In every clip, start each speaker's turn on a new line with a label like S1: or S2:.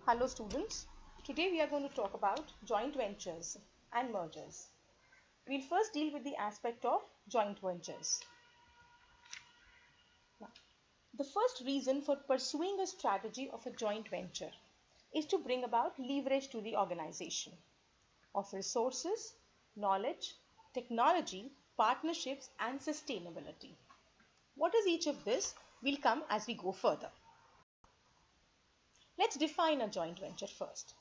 S1: Hello students, today we are going to talk about joint ventures and mergers. We'll first deal with the aspect of joint ventures. Now, the first reason for pursuing a strategy of a joint venture is to bring about leverage to the organization of resources, knowledge, technology, partnerships and sustainability. What is each of this? We'll come as we go further. Let's define a joint venture first.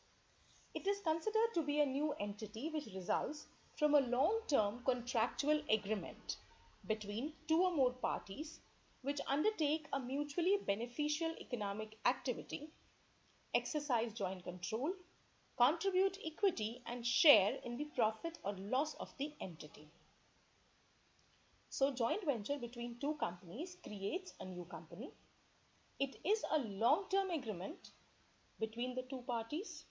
S1: It is considered to be a new entity which results from a long-term contractual agreement between two or more parties which undertake a mutually beneficial economic activity, exercise joint control, contribute equity and share in the profit or loss of the entity. So joint venture between two companies creates a new company. It is a long-term agreement between the two parties.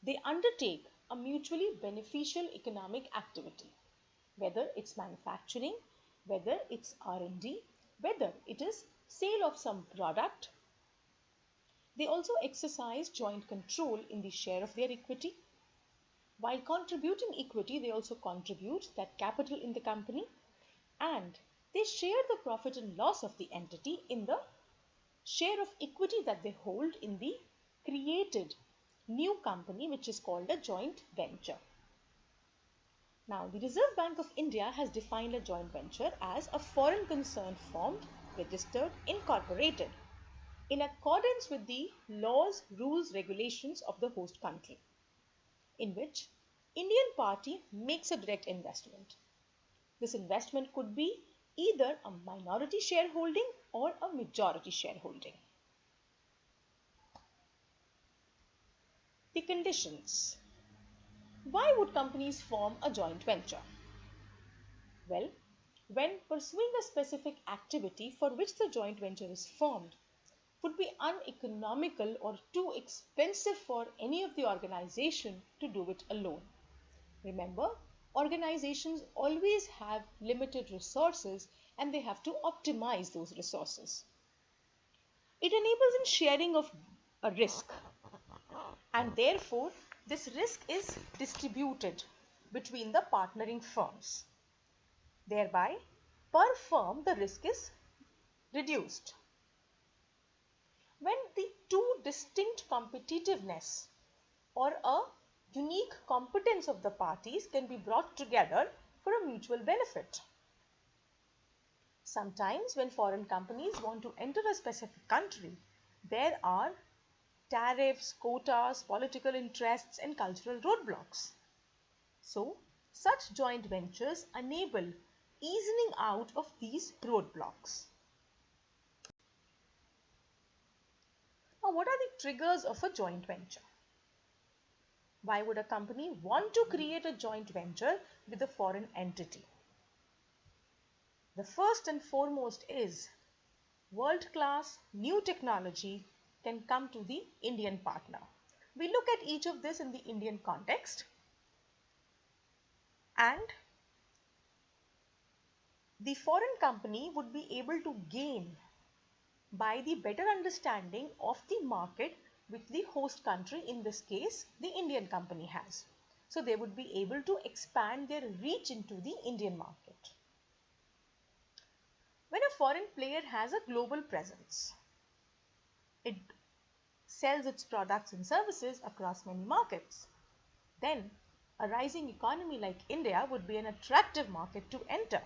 S1: They undertake a mutually beneficial economic activity, whether it's manufacturing, whether it's R&D, whether it is sale of some product. They also exercise joint control in the share of their equity. While contributing equity, they also contribute that capital in the company and they share the profit and loss of the entity in the share of equity that they hold in the created new company, which is called a joint venture. Now, the Reserve Bank of India has defined a joint venture as a foreign concern formed, registered, incorporated in accordance with the laws, rules, regulations of the host country, in which Indian party makes a direct investment. This investment could be either a minority shareholding or a majority shareholding. The conditions. Why would companies form a joint venture? Well, when pursuing a specific activity for which the joint venture is formed would be uneconomical or too expensive for any of the organization to do it alone. Remember, organizations always have limited resources and they have to optimize those resources. It enables in sharing of a risk, and therefore this risk is distributed between the partnering firms. Thereby, per firm the risk is reduced. When the two distinct competitiveness or a unique competence of the parties can be brought together for a mutual benefit. Sometimes when foreign companies want to enter a specific country, there are tariffs, quotas, political interests and cultural roadblocks. So, such joint ventures enable easing out of these roadblocks. Now, what are the triggers of a joint venture? Why would a company want to create a joint venture with a foreign entity? The first and foremost is world-class new technology can come to the Indian partner. We look at each of this in the Indian context, and the foreign company would be able to gain by the better understanding of the market which the host country, in this case the Indian company, has. So they would be able to expand their reach into the Indian market. When a foreign player has a global presence, it sells its products and services across many markets, then a rising economy like India would be an attractive market to enter.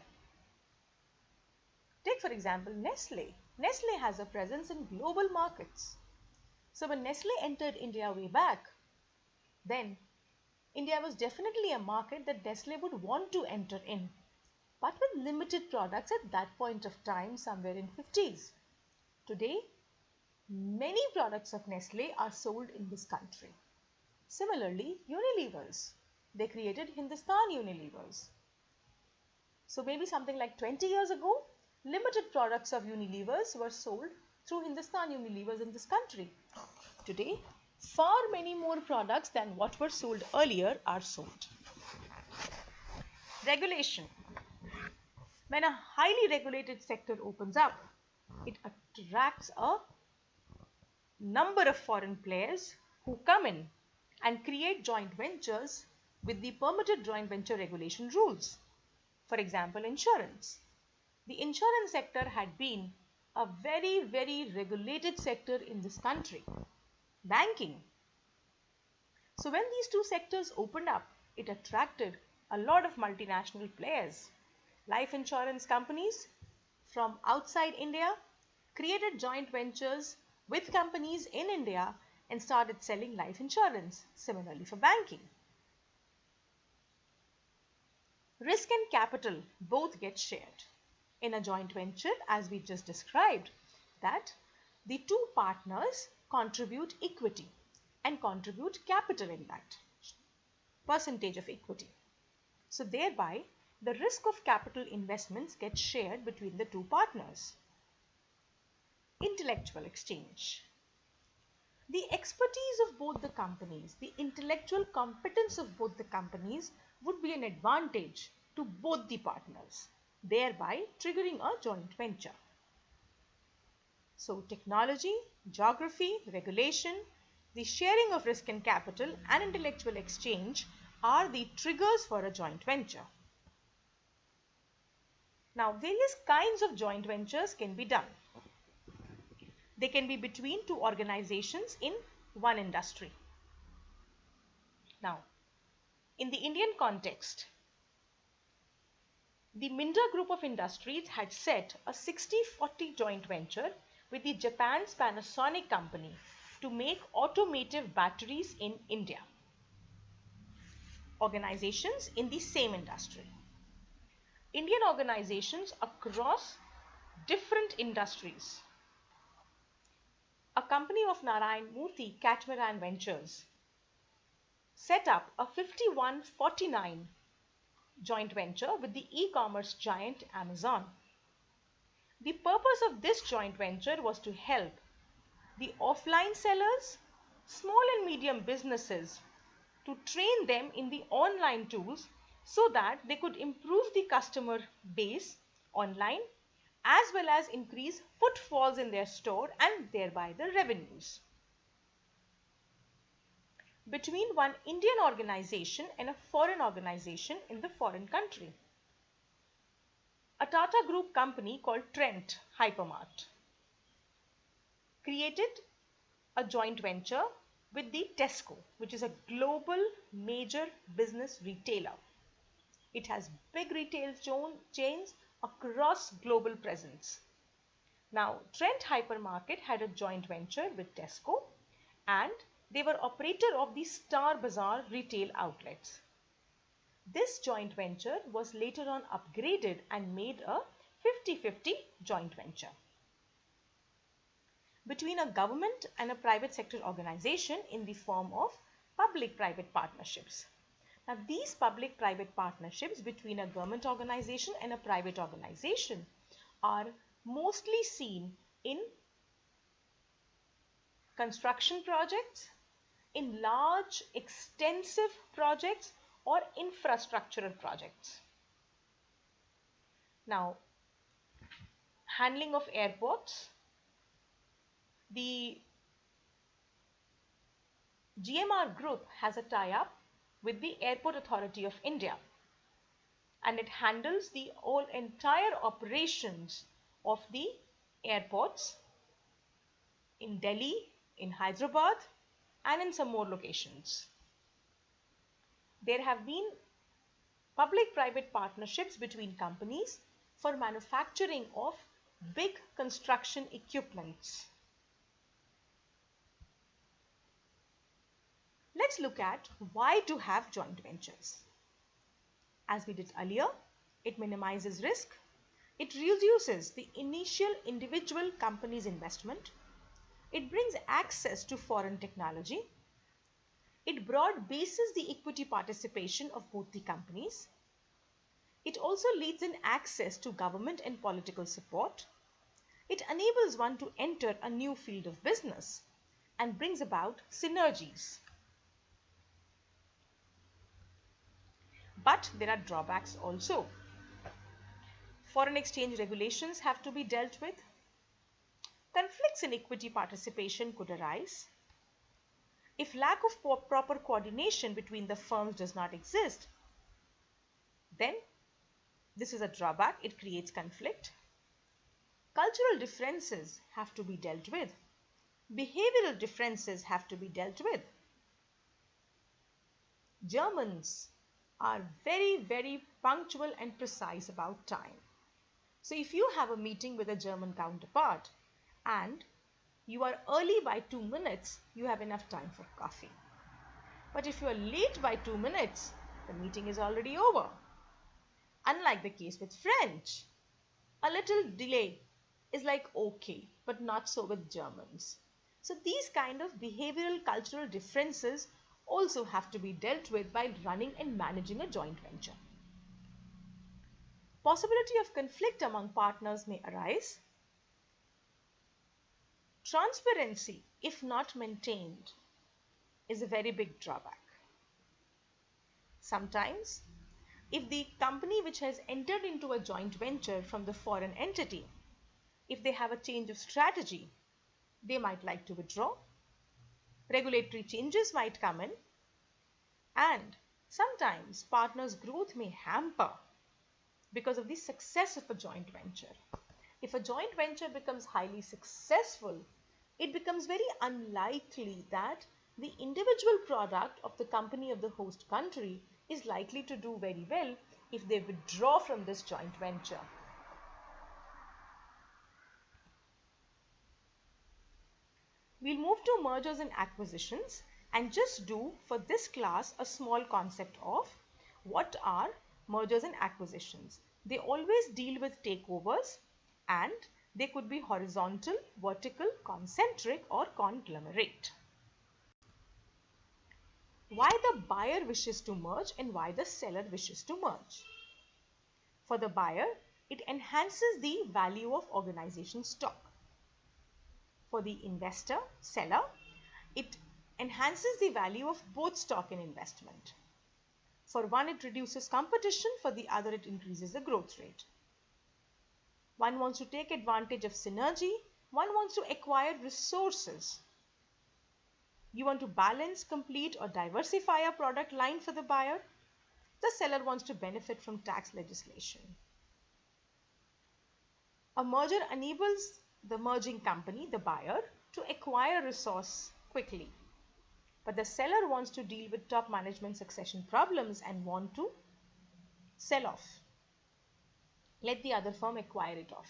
S1: Take for example Nestle. Nestle has a presence in global markets. So when Nestle entered India way back, then India was definitely a market that Nestle would want to enter in, but with limited products at that point of time, somewhere in 50s. Today, many products of Nestle are sold in this country. Similarly, Unilevers. They created Hindustan Unilevers. So maybe something like 20 years ago, limited products of Unilevers were sold through Hindustan Unilevers in this country. Today, far many more products than what were sold earlier are sold. Regulation. When a highly regulated sector opens up, it attracts a number of foreign players who come in and create joint ventures with the permitted joint venture regulation rules. For example, insurance. The insurance sector had been a very regulated sector in this country. Banking. So when these two sectors opened up, it attracted a lot of multinational players. Life insurance companies from outside India created joint ventures with companies in India and started selling life insurance. Similarly for banking. Risk and capital both get shared in a joint venture, as we just described, that the two partners contribute equity and contribute capital in that percentage of equity. So thereby the risk of capital investments gets shared between the two partners. Intellectual exchange. The expertise of both the companies, the intellectual competence of both the companies would be an advantage to both the partners, thereby triggering a joint venture. So technology, geography, regulation, the sharing of risk and capital and intellectual exchange are the triggers for a joint venture. Now, various kinds of joint ventures can be done. They can be between two organizations in one industry. Now, in the Indian context, the Minda Group of Industries had set a 60-40 joint venture with the Japan's Panasonic company to make automotive batteries in India. Organizations in the same industry. Indian organizations across different industries. A company of Narayan Murthy, Catamaran Ventures, set up a 51-49 joint venture with the e-commerce giant Amazon. The purpose of this joint venture was to help the offline sellers, small and medium businesses, to train them in the online tools so that they could improve the customer base online as well as increase footfalls in their store and thereby the revenues. Between one Indian organization and a foreign organization in the foreign country. A Tata Group company called Trent Hypermart created a joint venture with the Tesco, which is a global major business retailer. It has big retail chains across global presence. Now, Trent Hypermarket had a joint venture with Tesco and they were operator of the Star Bazaar retail outlets. This joint venture was later on upgraded and made a 50-50 joint venture between a government and a private sector organization in the form of public-private partnerships. Now, these public-private partnerships between a government organization and a private organization are mostly seen in construction projects, in large, extensive projects, or infrastructural projects. Now, handling of airports. The GMR Group has a tie-up with the Airport Authority of India and it handles the entire operations of the airports in Delhi, in Hyderabad and in some more locations. There have been public-private partnerships between companies for manufacturing of big construction equipments. Let's look at why to have joint ventures. As we did earlier, it minimizes risk, it reduces the initial individual company's investment, it brings access to foreign technology, it broad bases the equity participation of both the companies, it also leads in access to government and political support, it enables one to enter a new field of business and brings about synergies. But there are drawbacks also. Foreign exchange regulations have to be dealt with. Conflicts in equity participation could arise. If lack of proper coordination between the firms does not exist, then this is a drawback. It creates conflict. Cultural differences have to be dealt with. Behavioral differences have to be dealt with. Germans are very punctual and precise about time. So if you have a meeting with a German counterpart and you are early by 2 minutes, you have enough time for coffee. But if you are late by 2 minutes, the meeting is already over. Unlike the case with French, a little delay is like okay, but not so with Germans. So these kind of behavioral cultural differences also have to be dealt with by running and managing a joint venture. Possibility of conflict among partners may arise. Transparency, if not maintained, is a very big drawback. Sometimes, if the company which has entered into a joint venture from the foreign entity, if they have a change of strategy, they might like to withdraw. Regulatory changes might come in, and sometimes partners' growth may hamper because of the success of a joint venture. If a joint venture becomes highly successful, it becomes very unlikely that the individual product of the company of the host country is likely to do very well if they withdraw from this joint venture. We'll move to mergers and acquisitions and just do for this class a small concept of what are mergers and acquisitions. They always deal with takeovers and they could be horizontal, vertical, concentric or conglomerate. Why the buyer wishes to merge and why the seller wishes to merge. For the buyer, it enhances the value of organization stock. For the investor, seller, it enhances the value of both stock and investment. For one, it reduces competition. For the other, it increases the growth rate. One wants to take advantage of synergy. One wants to acquire resources. You want to balance, complete or diversify a product line for the buyer. The seller wants to benefit from tax legislation. A merger enables the merging company, the buyer, to acquire resource quickly. But the seller wants to deal with top management succession problems and want to sell off. Let the other firm acquire it off.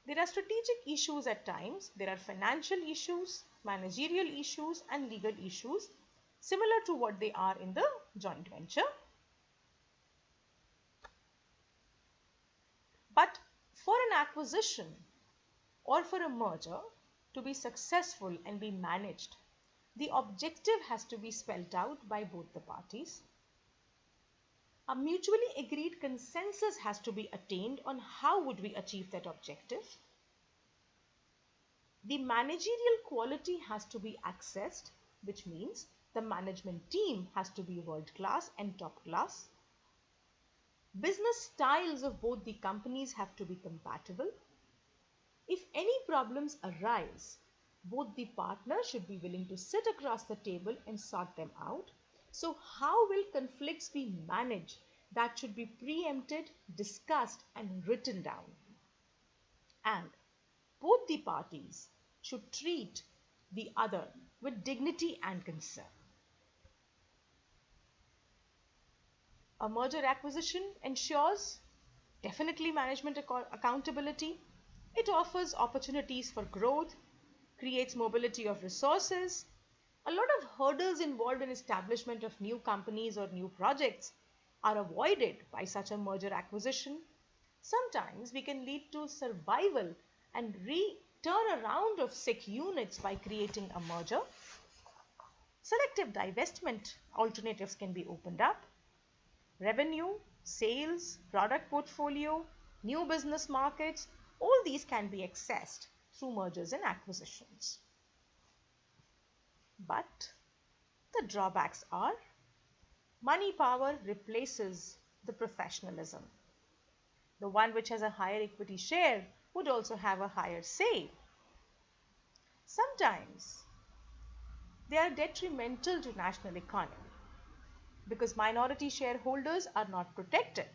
S1: There are strategic issues at times. There are financial issues, managerial issues and legal issues similar to what they are in the joint venture. But for an acquisition or for a merger to be successful and be managed, the objective has to be spelled out by both the parties. A mutually agreed consensus has to be attained on how would we achieve that objective. The managerial quality has to be accessed, which means the management team has to be world class and top class. Business styles of both the companies have to be compatible. If any problems arise, both the partners should be willing to sit across the table and sort them out. So how will conflicts be managed? That should be preempted, discussed and written down. And both the parties should treat the other with dignity and concern. A merger acquisition ensures definitely management accountability. It offers opportunities for growth, creates mobility of resources. A lot of hurdles involved in establishment of new companies or new projects are avoided by such a merger acquisition. Sometimes we can lead to survival and turnaround of sick units by creating a merger. Selective divestment alternatives can be opened up. Revenue, sales, product portfolio, new business markets, all these can be accessed through mergers and acquisitions. But the drawbacks are money power replaces the professionalism. The one which has a higher equity share would also have a higher say. Sometimes They are detrimental to national economy because minority shareholders are not protected.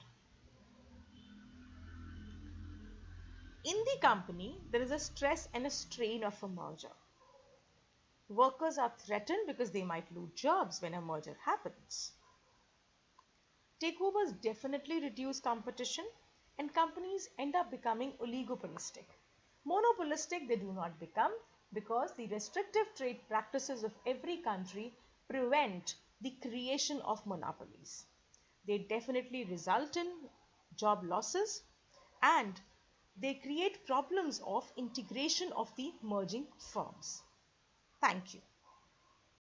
S1: In the company, there is a stress and a strain of a merger. Workers are threatened because they might lose jobs when a merger happens. Takeovers definitely reduce competition and companies end up becoming oligopolistic. Monopolistic they do not become because the restrictive trade practices of every country prevent the creation of monopolies. They definitely result in job losses and they create problems of integration of the merging firms. Thank you.